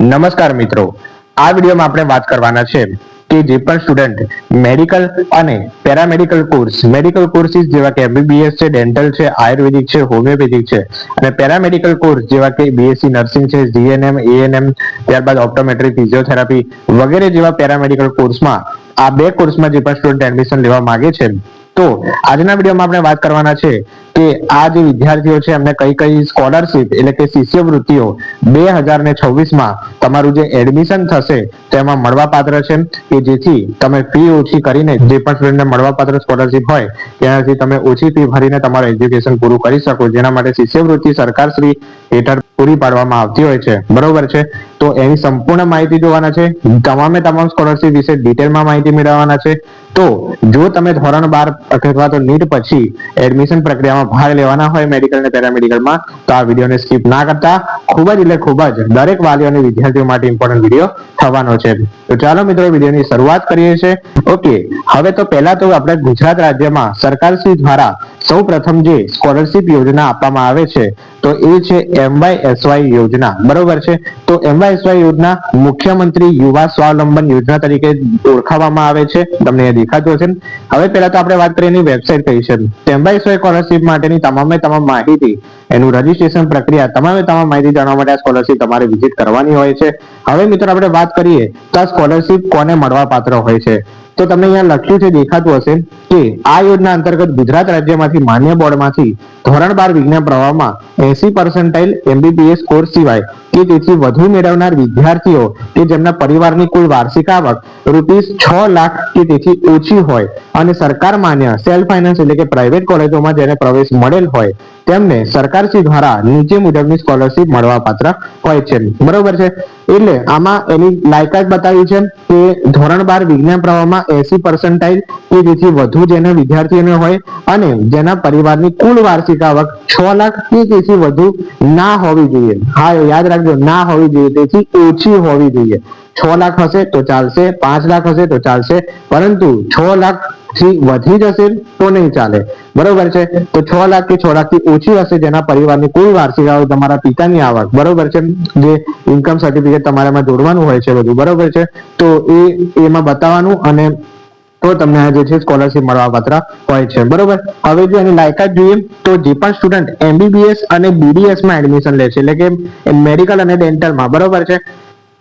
નમસ્કાર મિત્રો, આ વિડીયોમાં આપણે વાત કરવાના છે કે જે પણ સ્ટુડન્ટ મેડિકલ અને પેરામેડિકલ કોર્સ, મેડિકલ કોર્સિસ જેવા કે એમબીબીએસ છે, ડેન્ટલ છે, આયુર્વેદિક છે, હોમિયોપેથિક છે અને પેરામેડિકલ કોર્સ જેવા કે બીએસસી નર્સિંગ છે, જીએનએમ, એએનએમ, ત્યારબાદ ઓપ્ટોમેટ્રી, ફિઝિયોથેરાપી વગેરે જેવા પેરામેડિકલ કોર્સમાં આ બે કોર્સમાં જે પણ સ્ટુડન્ટ એડમિશન લેવા માંગે છે, તો આજના વિડીયોમાં આપણે વાત કરવાના છે કે આ જે વિદ્યાર્થીઓ છે એમને કઈ કઈ સ્કોલરશિપ એટલે કે શિષ્યવૃત્તિઓ 2026માં તમારું જે એડમિશન થશે તેમાં મળવાપાત્ર છે કે જેથી તમે ફી ઓછી કરીને જે પણ સ્ટુડન્ટને મળવાપાત્ર સ્કોલરશિપ હોય તેનાથી તમે ઓછી ફી ભરીને તમારું એજ્યુકેશન પૂરું કરી શકો, જેના માટે શિષ્યવૃત્તિ સરકારશ્રી હેઠળ પૂરી પાડવામાં આવતી હોય છે, બરોબર છે. તો એની સંપૂર્ણ માહિતી જોવાના છે, તમામ સ્કોલરશિપ વિશે ડિટેલમાં માહિતી મેળવવાના છે. તો જો તમે ધોરણ 12 અથવા તો નીટ પછી એડમિશન પ્રક્રિયામાં ભાગ લેવાના હોય મેડિકલ અને પેરામેડિકલમાં, તો આ વિડીયોને સ્કીપ ના કરતા ખૂબ જ દરેક વાલીઓ અને વિદ્યાર્થીઓ માટે ઇમ્પોર્ટન્ટ વિડીયો થવાનો છે. તો ચાલો મિત્રો વિડીયોની શરૂઆત કરીએ છીએ. ઓકે, હવે તો પહેલા તો આપણે ગુજરાત રાજ્યમાં સરકારશ્રી દ્વારા સૌ પ્રથમ જે સ્કોલરશિપ યોજના આપવામાં આવે છે તો એ છે MYSY યોજના, બરોબર છે. તો MYSY યોજના મુખ્યમંત્રી યુવા સ્વાવલંબન યોજના તરીકે ઓળખાવવામાં આવે છે, તમને દેખાતું હશે. હવે પહેલા તો આપણે વાત કરીએ એની વેબસાઇટ કઈ છે. MYSY સ્કોલરશિપ માટેની તમામ માહિતી, એનું રજીસ્ટ્રેશન પ્રક્રિયા, તમામ માહિતી જાણવા માટે આ સ્કોલરશિપ તમારે વિઝિટ કરવાની હોય છે. હવે મિત્રો આપણે વાત કરીએ તો આ સ્કોલરશિપ કોને મળવા પાત્ર હોય છે, તો તમને અહીંયા લખ્યું છે, દેખાતું હશે કે આ યોજના અંતર્ગત ગુજરાત રાજ્યમાંથી માન્ય બોર્ડમાંથી ધોરણ 12 વિજ્ઞાન પ્રવાહમાં 80% એમબીબીએસ કોર્સ સિવાય કે તેથી વધુ મેળવનાર વિદ્યાર્થીઓ કે જેમના પરિવારની કુલ વાર્ષિક આવક ₹6 લાખ કે તેથી ઓછી હોય અને સરકાર માન્ય સેલ્ફ ફાઇનાન્સ એટલે કે પ્રાઇવેટ કોલેજોમાં જેને પ્રવેશ મળેલ હોય તેમને સરકારશ્રી દ્વારા નીચે મુજબની સ્કોલરશિપ મળવા પાત્ર હોય છે, બરોબર છે. એટલે આમાં એની લાયકાત બતાવી છે કે ધોરણ 12 વિજ્ઞાન પ્રવાહમાં 80% કે જેથી વધુ જેના વિદ્યાર્થીઓને હોય અને જેના પરિવારની કુલ વાર્ષિક આવક 6 લાખ કે તેથી વધુ ના હોવી જોઈએ. હા, યાદ રાખજો, ના હોવી જોઈએ, તેથી ઓછી હોવી જોઈએ. 6 લાખ હશે તો ચાલશે, 5 લાખ હશે તો ચાલશે, પરંતુ 6 લાખ થી વધી જશે તો નહીં ચાલે, બરોબર છે. તો 6 લાખ કે 6 લાખ થી ઓછી હશે જેના પરિવારની કુલ વાર્ષિક આવક, તમારા પિતાની આવક, બરોબર છે, જે ઇન્કમ સર્ટિફિકેટ તમારામાં જોડવાનું હોય છે બધું, બરોબર છે. તો એમાં બતાવવાનું અને તો તમને આ જે છે સ્કોલરશિપ મળવા પાત્ર હોય છે, બરોબર. હવે જો એની લાયકાત જોઈએ તો જે પણ સ્ટુડન્ટ એમબીબીએસ અને બીડીએસ માં એડમિશન લે છે એટલે કે મેડિકલ અને ડેન્ટલમાં, બરોબર છે,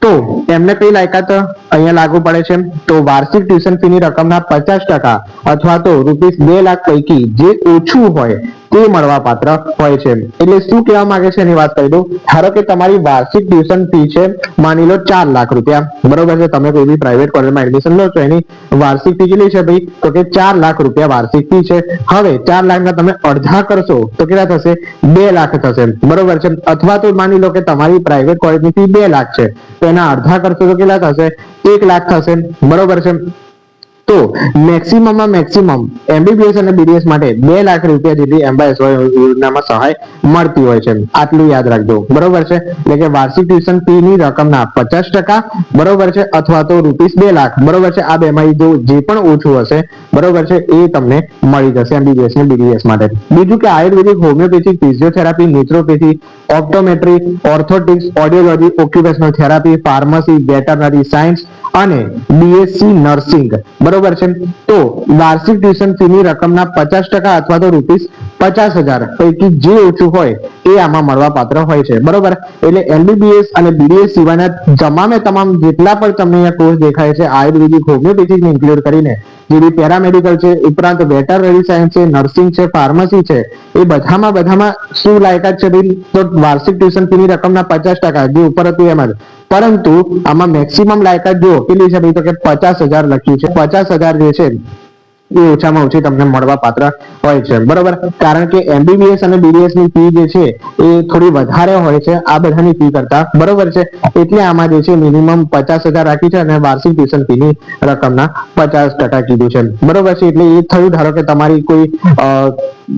તો એમને કઈ લાયકાત અહીંયા લાગુ પડે છે, તો વાર્ષિક ટ્યુશન ફીની રકમના 50% અથવા તો ₹2 લાખ પૈકી જે ઓછું હોય તે મળવા પાત્ર હોય છે. એટલે શું કહેવા માંગે છે એની વાત કરી દઉં. ધારો કે તમારી વાર્ષિક ટ્યુશન ફી છે, માની લો ₹4 લાખ, બરોબર છે. તમે કોઈ બી પ્રાઇવેટ કોલેજમાં એડમિશન લો છો એની વાર્ષિક ફી કેટલી છે ભાઈ, તો કે ₹4 લાખ વાર્ષિક ફી છે. હવે 4 લાખના તમે અડધા કરશો તો કેટલા થશે, 2 લાખ થશે, બરોબર છે. અથવા તો માની લો કે તમારી પ્રાઇવેટ કોલેજની ફી 2 લાખ છે તો એના અડધા કરશો તો કેટલા થશે, 1 લાખ થશે, બરોબર છે. તો મેક્સિમમ એમબીબીએસ અને બીડીએસ માટે ₹2 લાખ જેટલી MYSY યોજનામાં સહાય મળતી હોય છે. આટલું યાદ રાખજો, બરોબર છે. એટલે કે વાર્ષિક ટ્યુશન ફી ની રકમના 50%, બરોબર છે, અથવા તો ₹2 લાખ, બરોબર છે. આ બેમાં જે પણ ઓછું હશે, બરોબર છે, એ તમને મળી જશે એમબીબીએસ અને બીડીએસ માટે. બીજું કે Ayurvedic, homeopathic, physiotherapy, naturopathy, optometry, orthotics, audiology, occupational therapy, pharmacy, veterinary science અને બીએસસી નર્સિંગ, બરોબર છે. તો વાર્ષિક ટ્યુશન ફીની રકમના 50% અથવા તો ₹50,000 પૈકી જે ઓછું હોય એ આમાં મળવા પાત્ર હોય છે, બરોબર. એટલે એમબીબીએસ અને બીડીએસ સિવાયના તમામ જેટલા પણ તમને અહીંયા કોર્સ દેખાય છે, આયુર્વેદિક, હોમિયોપેથિક ને ઇન્ક્લુડ કરીને, જે બી પેરામેડિકલ છે, ઉપરાંત વેટરનરી સાયન્સ છે, નર્સિંગ છે, ફાર્મસી છે, એ બધામાં શું લાયકાત છે ભાઈ, તો વાર્ષિક ટ્યુશન ફીની રકમના 50%, જે ઉપર હતું એમ જ. પરંતુ આમાં મેક્સિમમ લાયકાત જો કેટલી છે ભાઈ, તો કે 50,000 લખ્યું છે. 50,000 જે છે એ ઓછામાં ઓછી તમને મળવા પાત્ર હોય છે, બરોબર. કારણ કે એમબીબીએસ અને બીડીએસ ની ફી જે છે એ થોડી વધારે હોય છે આ બધાની ફી કરતા, બરોબર છે. એટલે આમાં જે છે મિનિમમ 50,000 રાખી છે અને વાર્ષિક ટ્યુશન ફી ની રકમના 50% કીધું છે, બરોબર છે. એટલે એ થયું, ધારો કે તમારી કોઈ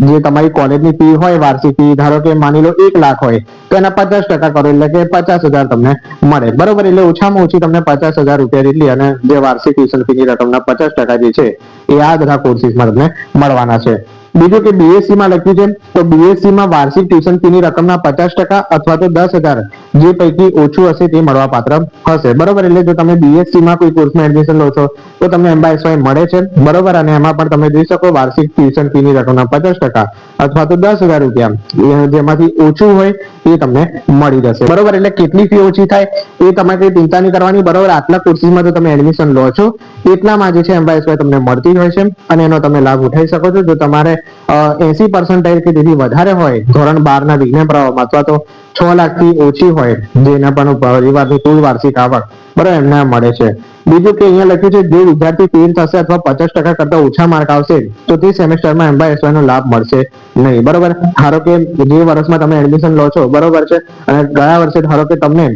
જે તમારી કોલેજની ફી હોય વાર્ષિક ફી, ધારો કે માની લો 1 લાખ હોય તો એના 50% કરો એટલે કે 50,000 તમને મળે, બરોબર. એટલે ઓછામાં ઓછી તમને ₹50,000 જેટલી અને જે વાર્ષિક ટ્યુશન ફીની રકમના 50% જે છે એ આ બધા કોર્સિસમાં તમને મળવાના છે. બીજું કે બીએસસી માં લખ્યું છે તો બીએસસી માં વાર્ષિક ટ્યુશન ફીની રકમના 50% અથવા તો 10,000 જે પૈકી ઓછું હશે તે મળવા પાત્ર હશે, બરોબર. એટલે જો તમે બીએસસી માં કોઈ કોર્સમાં એડમિશન લો છો તો તમને MYSY મળે છે, બરોબર. અને એમાં પણ તમે જોઈ શકો વાર્ષિક ટ્યુશન ફીની રકમના 50% અથવા તો 10,000 રૂપિયા જેમાંથી ઓછું હોય એ તમને મળી જશે, બરોબર. એટલે કેટલી ફી ઓછી થાય એ તમારે કઈ ચિંતા નહીં કરવાની, બરોબર. આટલા કોર્સીસમાં જો તમે એડમિશન લો છો એટલામાં જે છે MYSY તમને મળતી હોય છે અને એનો તમે લાભ ઉઠાવી શકો છો. જો તમારે 80% કે તેથી વધારે હોય ધોરણ 12 ના વિજ્ઞાન પ્રવાહમાં અથવા તો 6 લાખ થી ઓછી હોય જેના પણ પરિવારની કુલ વાર્ષિક આવક, બરોબર, એમને મળે છે. બીજું કે અહીંયા લખ્યું છે જો વિદ્યાર્થી ફેલ થશે અથવા 50% કરતા ઓછા માર્ક આવશે તો તે સેમેસ્ટરમાં MYSY નો લાભ મળશે નહીં, બરોબર. ધારો કે જે વર્ષમાં તમે એડમિશન લો છો, બરોબર છે, અને ગયા વર્ષે ધારો કે તમને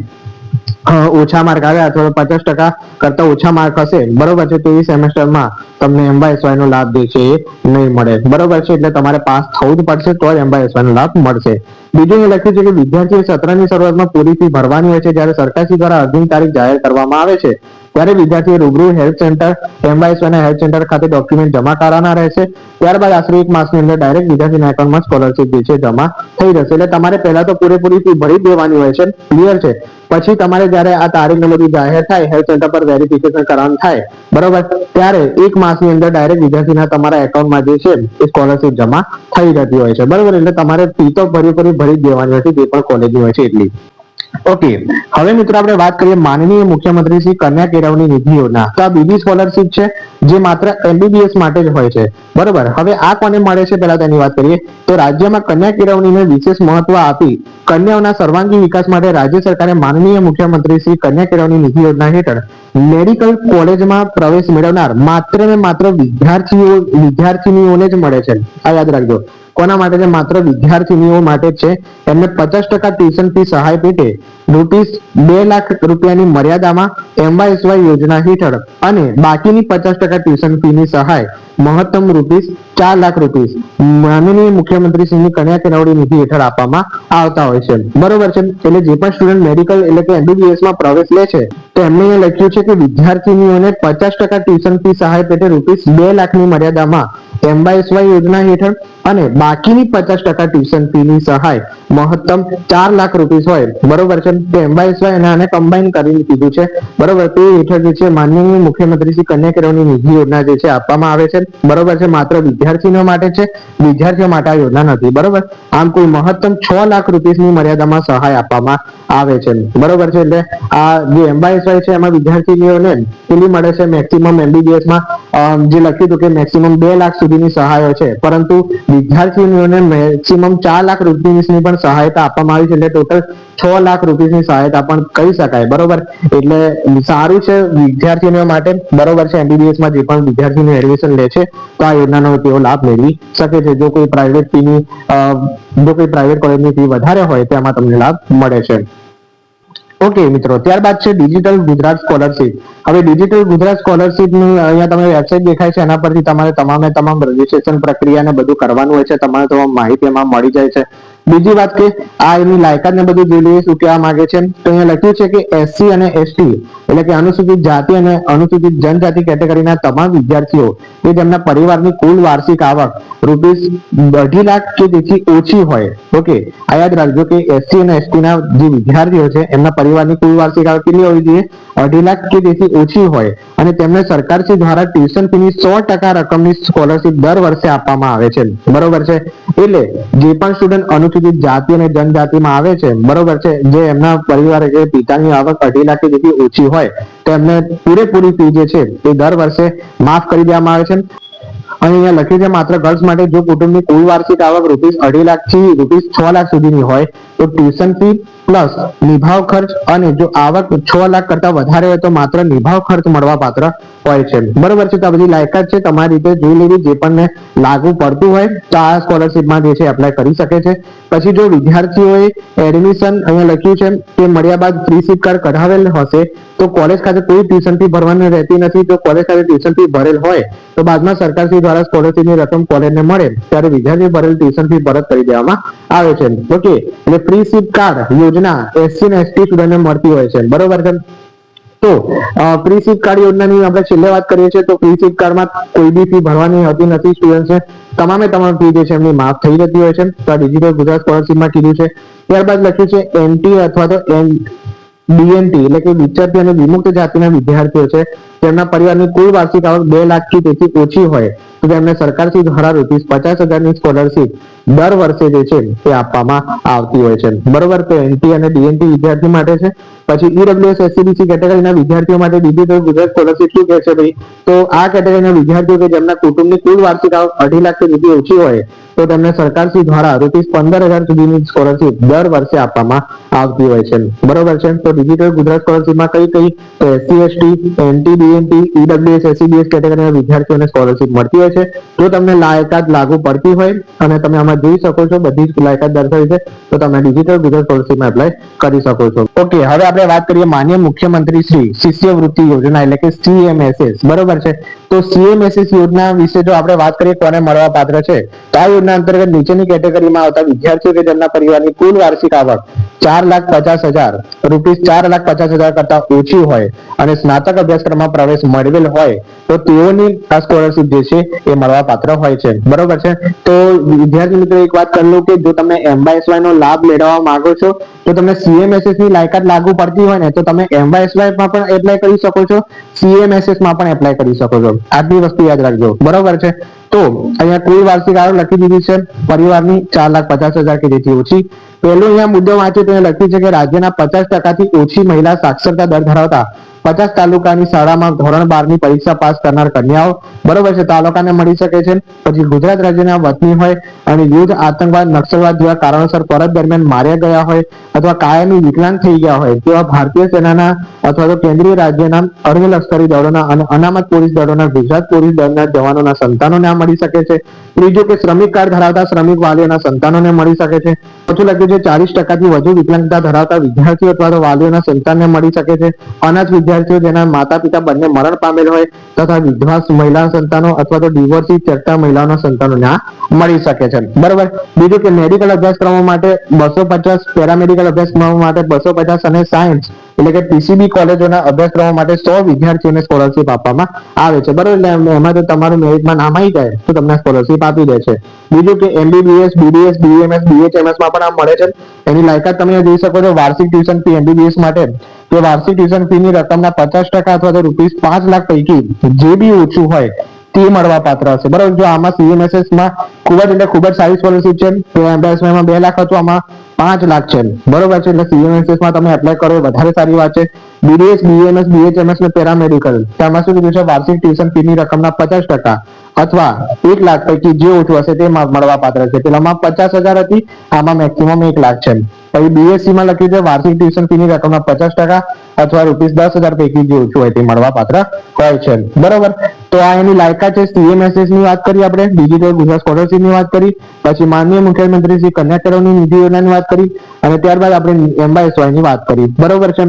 ઓછા માર્ક આવ્યા અથવા 50% કરતા ઓછા માર્ક હશે, બરોબર છે, તો એ સેમેસ્ટરમાં તમને MYSY નો લાભ જે છે એ નહીં મળે, બરોબર છે. એટલે તમારે પાસ થવું જ પડશે તો જ MYSY નો લાભ મળશે. બીજું એ લખ્યું છે કે વિદ્યાર્થીએ સત્રની શરૂઆતમાં પૂરી ફી ભરવાની હોય છે. જ્યારે સરકારશ્રી દ્વારા અરજીની તારીખ જાહેર કરવામાં આવે છે ત્યારે વિદ્યાર્થીએ રૂબરૂ હેલ્પ સેન્ટર MYSY ના હેલ્પ સેન્ટર ખાતે ડોક્યુમેન્ટ જમા કરાવવાના રહેશે. ત્યારબાદ આશરે 1 માસની અંદર ડાયરેક્ટ વિદ્યાર્થીના એકાઉન્ટમાં સ્કોલરશીપ જે છે જમા થઈ જશે. એટલે તમારે પહેલા તો પૂરેપૂરી ફી ભરી દેવાની હોય છે, ક્લિયર છે. પછી તમારે જ્યારે આ તારીખ ને બધું જાહેર થાય, હેલ્થ સેન્ટર પર વેરિફિકેશન કરવાનું થાય, બરોબર, ત્યારે 1 માસની અંદર ડાયરેક્ટ વિદ્યાર્થીના તમારા એકાઉન્ટમાં જે છે એ સ્કોલરશીપ જમા થઈ જતી હોય છે, બરોબર. એટલે તમારે ફી તો ભરી જ દેવાની હોય છે જે પણ કોલેજની હોય છે એટલી. ઓકે, હવે મિત્રો આપણે વાત કરીએ માનનીય મુખ્યમંત્રી શ્રી કન્યા કેળવણી નિધિ યોજના. તો આ બીજી સ્કોલરશીપ છે જે માત્ર MBBS માટે જ હોય છે, બરોબર. હવે આ કોને મળે છે પહેલા તેની વાત કરીએ તો રાજ્યમાં કન્યા કેળવણીને વિશેષ મહત્વ આપી કન્યાઓના સર્વાંગી વિકાસ માટે રાજ્ય સરકારે માનનીય મુખ્યમંત્રી શ્રી કન્યા કેળવણી નિધિ યોજના હેઠળ મેડિકલ કોલેજમાં પ્રવેશ મેળવનાર માત્ર ને માત્ર વિદ્યાર્થીનીઓને જ મળે છે. આ યાદ રાખજો, કોના માટે છે? માત્ર વિદ્યાર્થીનીઓ માટે જ છે. એમને 50% ટ્યુશન ફી સહાય પેટે ₹2 લાખ રૂપિયાની મર્યાદામાં MYSY યોજના હેઠળ અને બાકીની 50% ટ્યુશન ફીની સહાય મહત્તમ ₹4 લાખ માનનીય મુખ્યમંત્રી શ્રીની કન્યા કેળવણી નિધિ હેઠળ આપવામાં આવતા હોય છે, બરોબર છે. એટલે જે પણ સ્ટુડન્ટ મેડિકલ એટલે કે MBBS માં પ્રવેશ લે છે તો એમને અહીંયા લખ્યું છે કે વિદ્યાર્થીનીઓને 50% ટ્યુશન ફી સહાય પેટે ₹2 લાખની મર્યાદામાં MYSY યોજના હેઠળ અને બાકીની 50% ટ્યુશન ફીની સહાય મહત્તમ ₹4 લાખ હોય, બરોબર છે. તે MYSY અને આને કમ્બાઈન કરીને કીધું છે, બરોબર. તે હેઠળ જે છે માનનીય મુખ્યમંત્રી શ્રી કન્યા કેળવણી નિધિ યોજના જે છે આપવામાં આવે છે, બરોબર છે. માત્ર વિદ્યાર્થીઓ માટે છે, વિદ્યાર્થીઓ માટે આ યોજના નથી, બરોબર. આમ કુલ મહત્તમ ₹6 લાખ ની મર્યાદામાં સહાય આપવામાં આવે છે, બરોબર છે. એટલે આ જે MYSY છે એમાં વિદ્યાર્થીઓને કેટલી મળે છે? મેક્સિમમ MBBS માં જે લખ્યું હતું કે મેક્સિમમ 2 લાખ સુધીની સહાયો છે, પરંતુ વિદ્યાર્થીઓને મેક્સિમમ ₹4 લાખ ની પણ સહાયતા આપવામાં આવી છે. એટલે ટોટલ ₹6 લાખ ની સહાયતા પણ કહી શકાય, બરોબર. એટલે સારું છે વિદ્યાર્થીઓ માટે, બરોબર છે. MBBS માં જે પણ વિદ્યાર્થીઓ એડમિશન લે છે તો આ યોજનાનો તેઓ લાભ મેળવી શકે છે. જો કોઈ પ્રાઇવેટ કોલેજની ફી વધારે હોય તેમાં તમને લાભ મળે છે. ઓકે મિત્રો, ત્યારબાદ છે ડિજિટલ ગુજરાત સ્કોલરશીપ. હવે ડિજિટલ ગુજરાત સ્કોલરશીપ નું અહીંયા તમને વેબસાઇટ દેખાય છે, એના પરથી તમારે તમામ રજીસ્ટ્રેશન પ્રક્રિયા ને બધું કરવાનું હોય છે, તમામ માહિતી એમાં મળી જાય છે. બીજી વાત કે આ એની લાયકાત ને બધું જોઈ લઈએ શું કહેવા માંગે છે. તો અહીંયા લખ્યું છે કે SC અને ST એટલે કે અનુસૂચિત જાતિ અને અનુસૂચિત જનજાતિ કેટેગરીના તમામ વિદ્યાર્થીઓ કે જેમના પરિવારની કુલ વાર્ષિક આવક ₹2.5 લાખ કે તેથી ઓછી હોય, ઓકે, આ યાદ રાખજો કે SC અને ST ના જે વિદ્યાર્થીઓ છે એમના પરિવારની કુલ વાર્ષિક આવક કેટલી હોવી જોઈએ? 2.5 લાખ કે તેથી ઓછી હોય અને તેમને સરકારશ્રી દ્વારા ટ્યુશન ફીની 100% રકમની સ્કોલરશીપ દર વર્ષે આપવામાં આવે છે, બરોબર છે. એટલે જે પણ સ્ટુડન્ટ અનુસૂચિત જાતિ અને જનજાતિમાં આવે છે, બરોબર છે, જે એમના પરિવાર કે પિતાની આવક 2.5 લાખ કે તેથી ઓછી હોય તો એમને પૂરેપૂરી ફી જે છે એ દર વર્ષે માફ કરી દેવામાં આવે છે. અને અહીંયા લખ્યું છે માત્ર ગર્લ્સ માટે જો કુટુંબની કુલ વાર્ષિક આવક ₹2.5 લાખ થી ₹6 લાખ સુધીની હોય તો ટ્યુશન ફી પ્લસ નિભાવ ખર્ચ, અને જો આવક 6 લાખ કરતા વધારે હોય તો માત્ર નિભાવ ખર્ચ મળવા પાત્ર હોય છે, બરોબર છે. તો આ બધી લાયકાત છે, તમારી રીતે જોઈ લેવી, જે પણ લાગુ પડતું હોય તો આ સ્કોલરશીપમાં જે છે એપ્લાય કરી શકે છે. પછી જો વિદ્યાર્થીઓએ એડમિશન અહીંયા લખ્યું છે કે મળ્યા બાદ ફ્રી સીટ કાર્ડ કઢાવેલ હશે તો કોલેજ ખાતે કોઈ ટ્યુશન ફી ભરવાની રહેતી નથી. તો કોલેજ ખાતે ટ્યુશન ફી ભરેલ હોય તો બાદમાં સરકારશ્રી દ્વારા સ્કોલરશીપની રકમ કોલેજને મળે ત્યારે વિદ્યાર્થી ભરેલ ટ્યુશન ફી પરત કરી દેવામાં આવે છે, ઓકે. એટલે ફ્રી સીટ કાર્ડ યોજના SC અને ST સ્ટુડન્ટને મળતી હોય છે, બરોબર છે. તો ફ્રી સીટ કાર્ડ યોજનાની આપણે છેલ્લે વાત કરીએ છીએ તો ફ્રી સીટ કાર્ડમાં કોઈ બી ફી ભરવાની હોતી નથી સ્ટુડન્ટ્સને. તમામ ફી જે છે એમની માફ થઈ જતી હોય છે. તો આ ડિજિટલ ગુજરાત સ્કોલરશીપમાં કીધું છે. ત્યારબાદ લખ્યું છે એનટી અથવા તો ડીએનટી એટલે કે વિચરતી અને વિમુક્ત જાતિના વિદ્યાર્થીઓ છે તેમના પરિવારની કુલ વાર્ષિક આવક 2 લાખથી તેથી ઓછી હોય તો તેમને સરકારશ્રી દ્વારા ₹50,000ની સ્કોલરશીપ દર વર્ષે જે છે તે આપવામાં આવતી હોય છે. બરોબર, તો એનટી અને ડીએનટી વિદ્યાર્થી માટે છે. પછી ઈડબ્લ્યુએસ એસસીબીસી કેટેગરીના વિદ્યાર્થીઓ માટે ડિજિટલ ગુજરાત સ્કોલરશીપ શું કહે છે ભાઈ? તો આ કેટેગરીના વિદ્યાર્થીઓ કે જેમના કુટુંબની કુલ વાર્ષિક આવક 2.5 લાખથી સુધી ઓછી હોય તો તેમને સરકારશ્રી દ્વારા ₹15,000 સુધીની સ્કોલરશીપ દર વર્ષે આપવામાં આવતી હોય છે. બરોબર છે. તો ડિજિટલ ગુજરાત સ્કોલરશીપમાં કઈ એસસી એસટી એનટી ડીએનટી ઈડબ્લ્યુએસ એસસીબીએસ કેટેગરીના વિદ્યાર્થીઓને સ્કોલરશીપ મળતી હોય છે. જો તમને લાયકાત લાગુ પડતી હોય અને તમે આમાં જોઈ શકો છો બધી જ લાયકાત દર્શાવી છે તો તમે ડિજિટલ ગુજરાત સ્કોલરશીપમાં એપ્લાય કરી શકો છો. ઓકે, હવે આપણે વાત કરીએ માનનીય મુખ્યમંત્રી શ્રી શિષ્યવૃત્તિ યોજના એટલે કે સીએમએસએસ. બરોબર છે. તો સીએમએસએસ યોજના વિશે જો આપણે વાત કરીએ કોને મળવા પાત્ર છે તો આ યોજના અંતર્ગત નીચેની કેટેગરીમાં આવતા વિદ્યાર્થીઓ કે જેમના પરિવારની કુલ વાર્ષિક આવક ₹4,50,000 કરતા ઓછી હોય અને સ્નાતક અભ્યાસક્રમમાં પ્રવેશ મેળવેલ હોય તો તેઓની આ સ્કોલરશીપ જે છે એ મળવા પાત્ર હોય છે. બરોબર છે. તો વિદ્યાર્થી મિત્રો એક વાત કરી લો કે જો તમે એમવાયએસવાય નો લાભ મેળવવા માંગો છો તો તમને સીએમએસએસ ની લાયકાત લાગુ પડતી હોય ને તો તમે એમવાયએસવાય માં પણ એપ્લાય કરી શકો છો, સીએમએસએસ માં પણ એપ્લાય કરી શકો છો. આટલી વસ્તુ યાદ રાખજો. બરોબર છે. તો અહીંયા કુલ વાર્ષિક આવક લખી દીધી છે પરિવારની ₹4,50,000 કે જેથી ઓછી. પહેલો અહીંયા મુદ્દો વાંચે તો લખ્યું છે કે રાજ્યના 50% થી ઓછી મહિલા સાક્ષરતા દર ધરાવતા 50 તાલુકાની શાળામાં ધોરણ 12 ની પરીક્ષા પાસ કરનાર કન્યાઓ, બરોબર છે, તાલુકાને મળી શકે છે. પછી ગુજરાત રાજ્યના વતની હોય અને યુદ્ધ, આતંકવાદ, નક્સલવાદ જેવા કારણોસર ફરજ દરમિયાન માર્યા ગયા હોય અથવા કાયમી વિકલાંગ થઈ ગયા હોય તેવા ભારતીય સેનાના અથવા તો કેન્દ્રીય રાજ્યના અર્ધલશ્કરી દળોના અને અનામત પોલીસ દળોના ગુજરાત પોલીસ દળના જવાનોના સંતાનોને આ મળી શકે છે. ત્રીજું કે શ્રમિક કાર્ડ ધરાવતા શ્રમિક વાલીઓના સંતાનોને મળી શકે છે. ચોથું લખ્યું છે 40% થી વધુ વિકલાંગતા ધરાવતા વિદ્યાર્થીઓ અથવા તો વાલીઓના સંતાનને મળી શકે છે. અનાથ વિદ્યાર્થીઓ જેના માતા પિતા બંને મરણ પામેલ હોય તથા વિધવા મહિલા સંતાનો અથવા તો ડિવોર્સી ચકતા મહિલાઓના સંતાનોને આ મળી શકે છે. બરોબર. બીજું કે મેડિકલ અભ્યાસક્રમો માટે 250, પેરામેડિકલ અભ્યાસક્રમો માટે 250 અને સાયન્સ એટલે કે પીસીબી કોલેજોના અભ્યાસક્રમો માટે 100 વિદ્યાર્થીઓને સ્કોલરશીપ આપવામાં આવે છે. બરોબર. એટલે એમાં જો તમારું મેરિટમાં નામ આવી જાય તો તમને સ્કોલરશીપ આપી દે છે. બીજું કે એમબીબીએસ, બીડીએસ, બીએમએસ, બીએચએમએસ માં પણ આ મળે છે. એની લાયકાત તમે જોઈ શકો છો. વાર્ષિક ટ્યુશન ફી એમબીબીએસ માટે તો વાર્ષિક ટ્યુશન ફી ની રકમના 50% અથવા તો ₹5 લાખ પૈકી જે બી ઓછું હોય તે મળવા પાત્ર હશે. બરોબર. જો આમાં સીએમએસએસ માં ખૂબ જ સારી સ્કોલરશીપ છે. તો એમબીબીએસ માં 2 લાખ હતું, આમાં 5 લાખ છે. બરોબર છે. એટલે સીએમએસએસ માં તમે એપ્લાય કરો એ વધારે સારી વાત છે. બીડીએસ, બીએમએસ, બીએચએમએસ ને પેરામેડિકલ તેમાં શું કીધું છે? વાર્ષિક ટ્યુશન ફી ની રકમના 50% અથવા 1 લાખ પૈકી જે ઓછું હશે તે મળવા પાત્ર છે. પેલામાં 50,000 હતી, આમાં મેક્સિમમ 1 લાખ છે. પછી બીએસસી માં લખ્યું છે વાર્ષિક ટ્યુશન ફી ની રકમના 50% અથવા ₹10,000 પૈકી જે ઓછું હોય તે મળવા પાત્ર હોય છે. બરોબર. તો આ એની લાયકાત છે. સીએમએસએસ ની વાત કરી આપણે, ડિજિટલ ગુજરાત સ્કોલરશીપ ની વાત કરી, પછી માનનીય મુખ્યમંત્રી શ્રી કન્યા કેળવણી નિધિ યોજનાની વાત કરી અને ત્યારબાદ આપણે એમવાયએસવાય ની વાત કરી. બરોબર છે.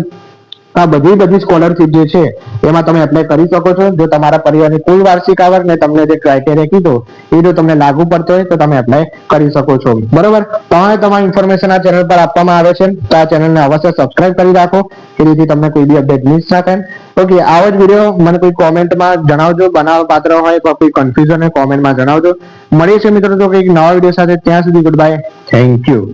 આ બધી સ્કોલરશીપ જે છે એમાં તમે એપ્લાય કરી શકો છો. જો તમારા પરિવારની કુલ વાર્ષિક આવક ને તમને જે ક્રાઇટેરિયા કીધો એ જો તમને લાગુ પડતો હોય તો તમે એપ્લાય કરી શકો છો. બરોબર. તમારી ઇન્ફોર્મેશન આ ચેનલ પર આપવામાં આવે છે તો આ ચેનલને અવશ્ય સબસ્ક્રાઇબ કરી રાખો કે જેથી તમને કોઈ બી અપડેટ મિસ ના થાય. ઓકે, આવો જ વિડીયો મને કોઈ કોમેન્ટમાં જણાવજો, બનાવવા પાત્ર હોય કોઈ કન્ફ્યુઝન હોય કોમેન્ટમાં જણાવજો. મળીએ છીએ મિત્રો તો કંઈક નવા વિડીયો સાથે. ત્યાં સુધી ગુડ બાય. Thank you.